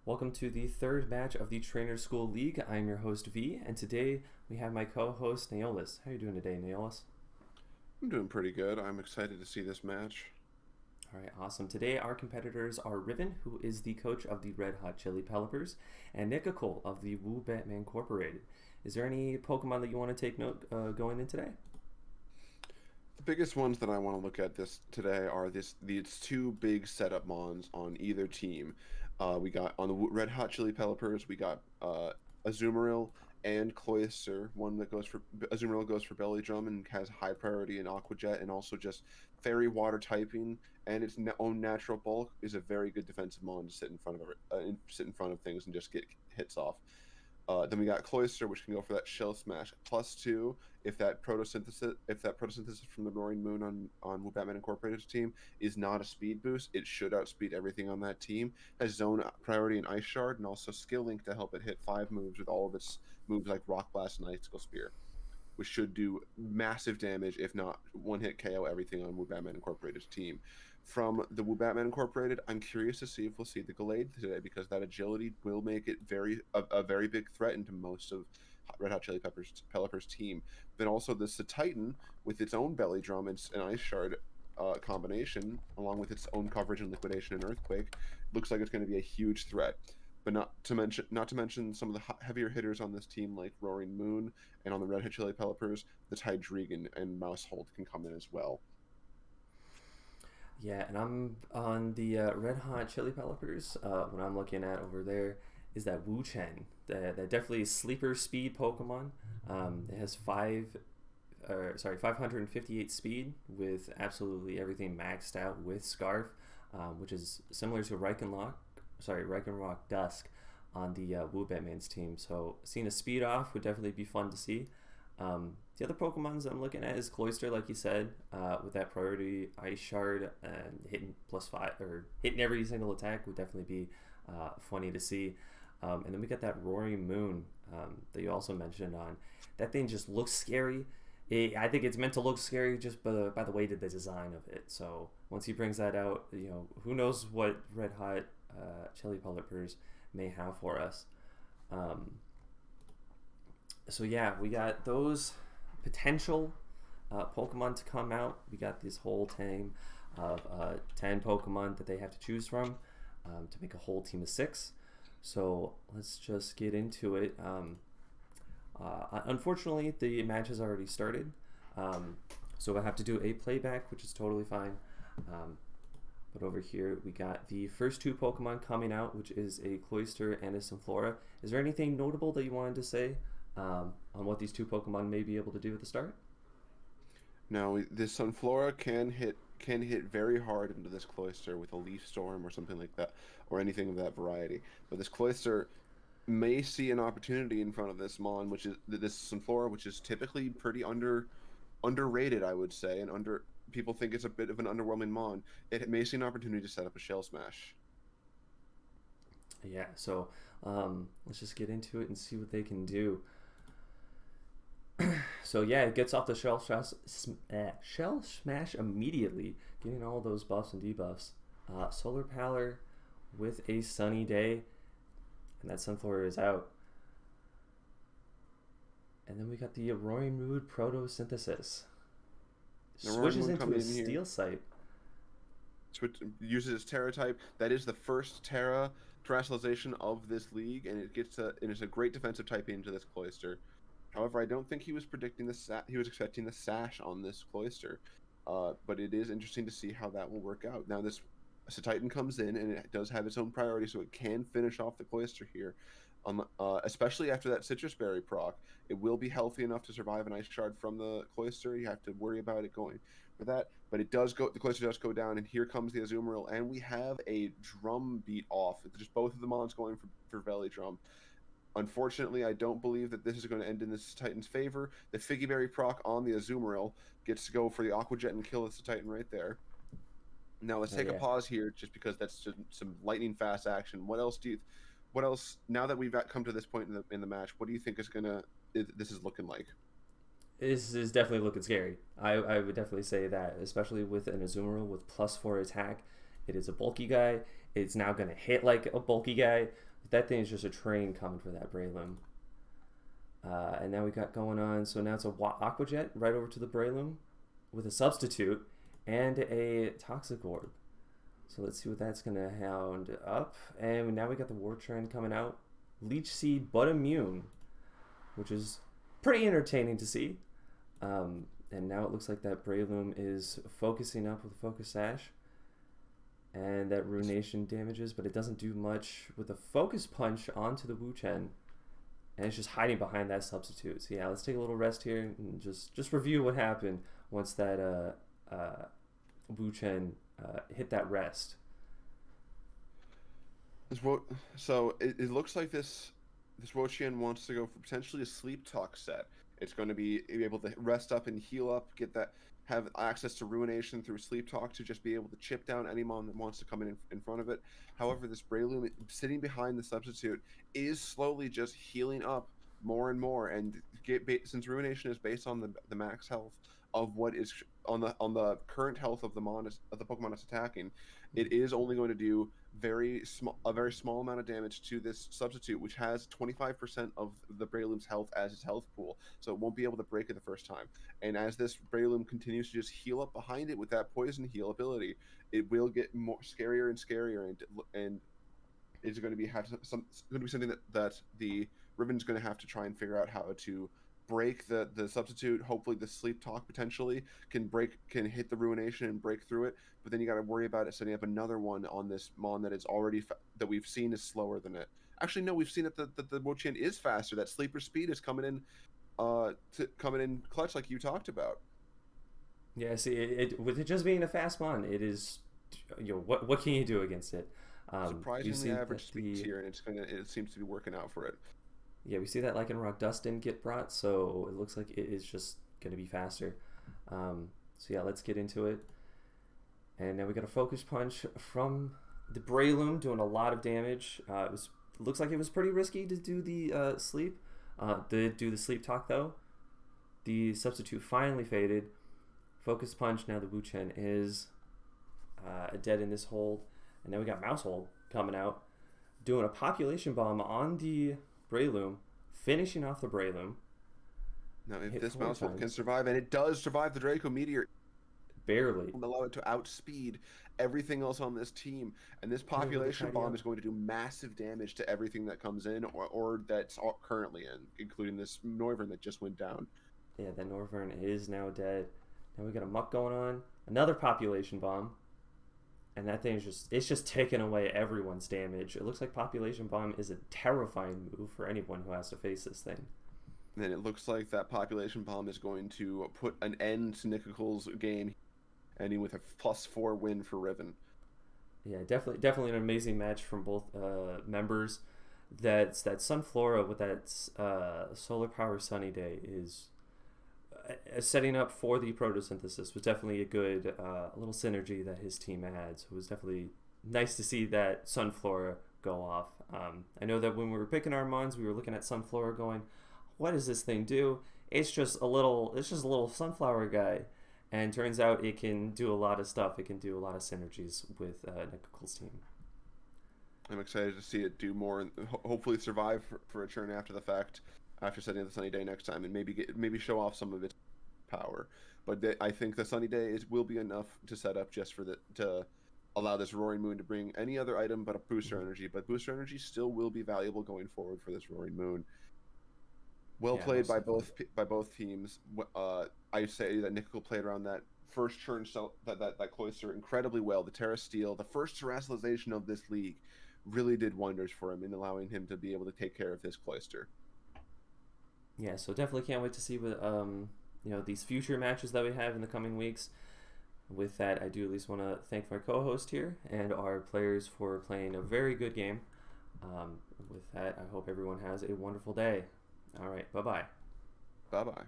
Welcome to the third match of the Trainer School League. I'm your host V, and today we have my co-host Neolis. How are you doing today, Neolis? I'm doing pretty good. I'm excited to see this match. All right, awesome. Today our competitors are Riven, who is the coach of the Red Hot Chili Pelippers, and Nicole of the Woobatman Incorporated. Is there any Pokemon that you want to take note going in today? The biggest ones that I want to look at this today are these two big setup mons on either team. We got on the Red Hot Chili Peppers, we got Azumarill and Cloyster. One that goes for Azumarill goes for Belly Drum and has high priority in Aqua Jet, and also just Fairy Water typing, and its own natural bulk is a very good defensive mon to sit in front of sit in front of things and just get hits off. Then we got Cloyster, which can go for that Shell Smash +2 if that photosynthesis from the Roaring Moon on Woobatman Incorporated's team is not a speed boost. It should outspeed everything on that team. Has zone priority and Ice Shard, and also Skill Link to help it hit 5 moves with all of its moves like Rock Blast and Icicle Spear, which should do massive damage, if not one hit KO everything on Woobatman Incorporated's team. From the Woobatman Incorporated, I'm curious to see if we'll see the Gallade today, because that agility will make it a very big threat into most of Red Hot Chili Peppers team. Then also the Titan with its own Belly Drum and Ice Shard combination, along with its own coverage and liquidation and Earthquake, looks like it's going to be a huge threat. But not to mention some of the heavier hitters on this team, like Roaring Moon, and on the Red Hot Chili Peppers, the Tidregan and Mousehold can come in as well. Yeah, and I'm on the Red Hot Chili Peppers. What I'm looking at over there is that Wu Chen, that definitely sleeper speed Pokemon. It has 558 speed with absolutely everything maxed out with Scarf, which is similar to Reichenrock Dusk on the Wu Batman's team. So seeing a speed off would definitely be fun to see. The other Pokemons I'm looking at is Cloyster, like you said, with that priority Ice Shard and hitting +5 or hitting every single attack would definitely be funny to see. And then we got that Roaring Moon that you also mentioned on. That thing just looks scary. I think it's meant to look scary just by the way to the design of it. So once he brings that out, who knows what Red Hot Chili Peppers may have for us. Um, so yeah, we got those potential Pokemon to come out. We got this whole team of 10 Pokemon that they have to choose from to make a whole team of 6. So let's just get into it. Unfortunately, the match has already started, so we'll have to do a playback, which is totally fine. But over here, we got the first two Pokemon coming out, which is a Cloyster and a Sunflora. Is there anything notable that you wanted to say on what these two Pokemon may be able to do at the start? Now, this Sunflora can hit very hard into this Cloyster with a Leaf Storm or something like that, or anything of that variety. But this Cloyster may see an opportunity in front of this Mon, which is this Sunflora, which is typically pretty underrated, I would say, and under people think it's a bit of an underwhelming Mon. It may see an opportunity to set up a Shell Smash. Yeah, so let's just get into it and see what they can do. So yeah, it gets off the shell smash immediately, getting all those buffs and debuffs. Solar Power with a sunny day, and that Sunflower is out. And then we got the Roaring Mood Protosynthesis. Now, Roaring Switches Moon into coming a in here. Steel Sight. Uses its Terra type. That is the first Terra terrestrialization of this league, and it's a great defensive type into this Cloyster. However, I don't think he was predicting he was expecting the Sash on this Cloyster. But it is interesting to see how that will work out. Now, this Titan comes in, and it does have its own priority, so it can finish off the Cloyster here. Especially after that Citrus Berry proc, it will be healthy enough to survive an Ice Shard from the Cloyster. You have to worry about it going for that, but it does go. The Cloyster does go down, and here comes the Azumarill, and we have a drum beat off. It's just both of the mons going for Belly Drum. Unfortunately, I don't believe that this is going to end in this Titan's favor. The Figgy Berry proc on the Azumarill gets to go for the Aqua Jet and kill this Titan right there. Now let's Oh take a yeah. pause here, just because that's just some lightning fast action. What else? Now that we've come to this point in the match, what do you think this is looking like? This is definitely looking scary. I would definitely say that, especially with an Azumarill with +4 attack. It is a bulky guy. It's now going to hit like a bulky guy. That thing is just a train coming for that Breloom. And now we got going on. So now it's a Aqua Jet right over to the Breloom with a substitute and a Toxic Orb. So let's see what that's going to hound up. And now we got the War Trend coming out. Leech Seed, but immune, which is pretty entertaining to see. And now it looks like that Breloom is focusing up with Focus Sash. And that Ruination damages, but it doesn't do much with the Focus Punch onto the Wu-Chen. And it's just hiding behind that substitute. So yeah, let's take a little rest here and just review what happened once that Wu-Chen hit that rest. So it looks like this Wo-Chien wants to go for potentially a Sleep Talk set. It's going to be able to rest up and heal up, have access to Ruination through Sleep Talk to just be able to chip down any mon that wants to come in front of it. However, this Breloom sitting behind the substitute is slowly just healing up more and more, and since Ruination is based on the max health of what is on the current health of the Pokemon it's attacking, it is only going to do a very small amount of damage to this substitute, which has 25% of the Breloom's health as its health pool, so it won't be able to break it the first time. And as this Breloom continues to just heal up behind it with that poison heal ability, it will get more scarier and scarier, and it's going to be something that the Ribbon's going to have to try and figure out how to break the substitute. Hopefully the Sleep Talk potentially can hit the Ruination and break through it, but then you got to worry about it setting up another one on this mon that is already that we've seen is slower than it. Actually, no, we've seen that the Wo-Chien is faster. That Sleeper Speed is coming in clutch, like you talked about. Yeah, see, with it just being a fast mon, it is, what can you do against it? Surprisingly average speed tier, and it seems to be working out for it. Yeah, we see that Lycanroc Dust didn't get brought, so it looks like it is just going to be faster. So yeah, let's get into it. And now we got a Focus Punch from the Breloom doing a lot of damage. Looks like it was pretty risky to do the sleep. Did do the Sleep Talk though. The substitute finally faded. Focus Punch, now the Wu-Chen is dead in this hold. And now we got Mousehold coming out, doing a Population Bomb on the Breloom, finishing off the Breloom. Now, if this Mousehold can survive, and it does survive the Draco Meteor, barely allow it to outspeed everything else on this team, and this Population Bomb is going to do massive damage to everything that comes in or that's currently in, including this Noivern that just went down. Yeah, that Noivern is now dead. Now we got a Muck going on, another Population Bomb. And that thing is just taking away everyone's damage. It looks like Population Bomb is a terrifying move for anyone who has to face this thing. Then it looks like that Population Bomb is going to put an end to Nickel's game, ending with a +4 win for Riven. Yeah, definitely an amazing match from both members. That Sunflora with that Solar Power Sunny Day is setting up for the photosynthesis. Was definitely a good little synergy that his team had. So it was definitely nice to see that Sunflora go off. I know that when we were picking our mons, we were looking at Sunflora going, what does this thing do? It's just a little sunflower guy. And turns out it can do a lot of stuff. It can do a lot of synergies with Nickel's team. I'm excited to see it do more and hopefully survive for a turn after the fact, after setting up the Sunny Day next time, and maybe show off some of its power. But I think the Sunny Day will be enough to set up just to allow this Roaring Moon to bring any other item but a Booster Energy. But Booster Energy still will be valuable going forward for this Roaring Moon. Well played by both teams. I say that Nickel played around that first turn, so that Cloyster incredibly well. The Terra Steel, the first terrestrialization of this league, really did wonders for him in allowing him to be able to take care of this Cloyster. Yeah, so definitely can't wait to see what these future matches that we have in the coming weeks. With that, I do at least want to thank my co-host here and our players for playing a very good game. With that, I hope everyone has a wonderful day. All right, bye-bye. Bye-bye.